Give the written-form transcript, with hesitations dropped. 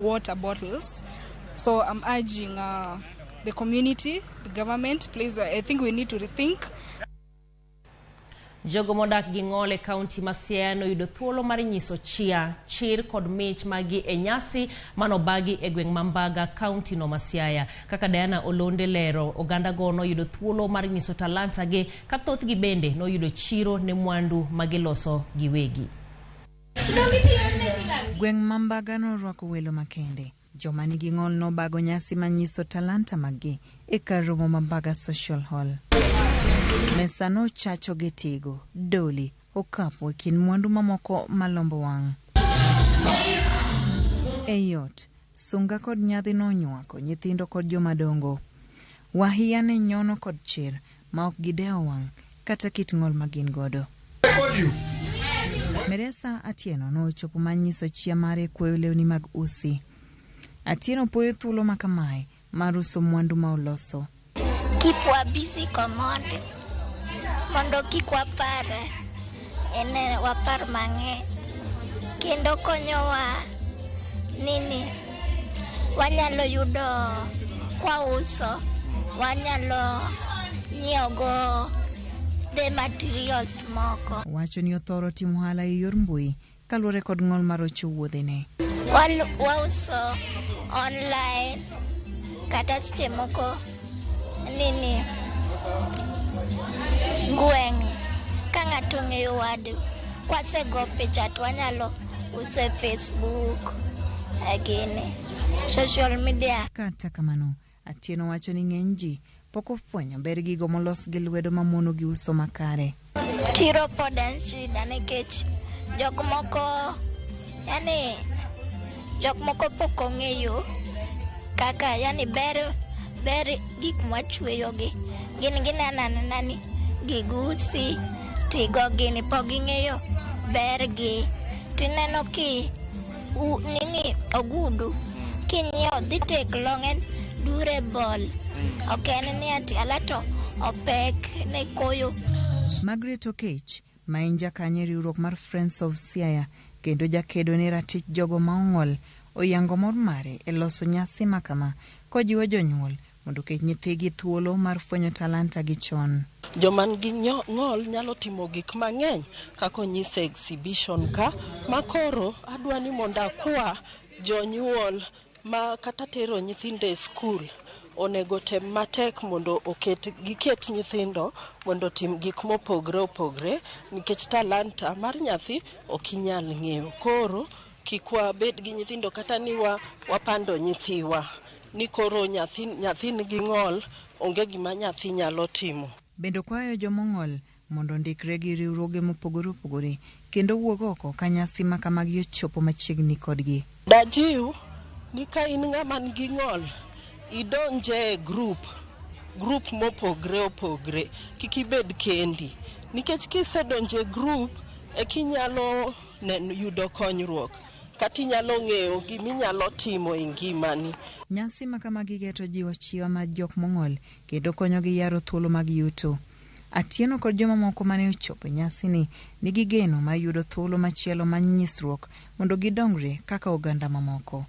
water bottles. So I'm urging the community, the government, please, I think we need to rethink. Jogo modak gi ng'ol e kaunti ma Siaya noyudo thuolo mar nyiso chir kod mich magi e nyasi manobagi e gweng' Mambaga kaunti no ma Siaya. Kaka Diana Olonde lero, oganda go noyudo thuolo mar nyiso talanta gi ka thoth gi bende noyudo chiro ne mwandu magiloso giwegi. Gweng' Mambaga norwako welo makende. Joma nigi ng'ol nobago nyasi manyiso talanta magi e kar romo Mambaga Social Hall. Mesano chacho getigo, doli, okapu kin mwandu mamoko malombo wang'. Eyot, sunga kod nyadhi no nyuako nyithindo kod jomadongo. Wahia ne nyono kod chir, ma ok gideo wang', kata kit ng'ol magin godo. Meresa Atieno no chopo manyiso chia mare kweyo lewni mag usi. Atieno poyo thuolo makamae, maruso mwandu ma oloso. Kipwa busy command. Mondo kik wapare, ene wapar mang'e. Kendo konyowa nini, wanyalo yudo kwa uso, wanyalo nyiogo the materials moko. Wacho ni othoro timo hala e yor mbui, kaluwore kod ng'ol mar wuodhene. Wauso online, kata seche moko nini, gweng' ka ng'ato ng'eyo wadu, kwasego picha to wanyalo uso e Facebook, gini, social media. Kata kamano, Atieno wacho ni ng'eny ji pok ofwenyo ber gigo molos gi lwedo mamono gi uso makare. Chiro pod en shida nikech jok moko pok ong'eyo kaka ber gik mwachweyo gi. Gin ginanana ni gigusi, tigo gini pok ging'eyo ber gi. Tineno ki nini ogudu, kinyiewo dhi tek long en durable. Ok en ni ati alato opek ne koyo. Margaret Okech, ma en jakanye riwruok mar Friends of Siaya, kendo jakedo ne ratich jogo ma ong'ol, oyango mor mare e loso nyasi makama, kojiwo jonyuol mondo ket nyithigi thuolo mar fwenyo talanta gi chon. Joman gi ng'ol nyalo timo gik mang'eny kako nyise exhibition ka, makoro adwani mondo akwa jonyuol ma kata tero nyithinde e skul onego tem matek mondo giket nyithindo mondo tim gik mopogre opogre, nikech talanta mar nyathi ok inyal ng'eyo. Koro kik wabed gi nyithindo kata ni wapando nyithiwa ni koro nyathi nigi ng'ol, onge gima nyathi nyalo timo. Bendo kwayo jomong'ol mondo ndikre gi riwruoge mopogore opogore kendo wuog oko ka nyasi makamagi ochopo machiegni kodgi. Dajiw ni ka in ng'ama nigi ng'ol, idonje group mopogre opogre, kik ibed kendi, nikech kisedonje group kinyalo yudo konyruok kata inyalo ng'eyo giminyalo timo e ngimani. Nyasi makamagi geto jiwo chiwa ma jok mong'ol kendo konyogi yaro thuolo mag yuto. Atieno kod joma moko mane ochopo nyasi ni nigi geno ma yudo thuolo machielo ma nyisruok mondo gidongre kaka oganda mamoko.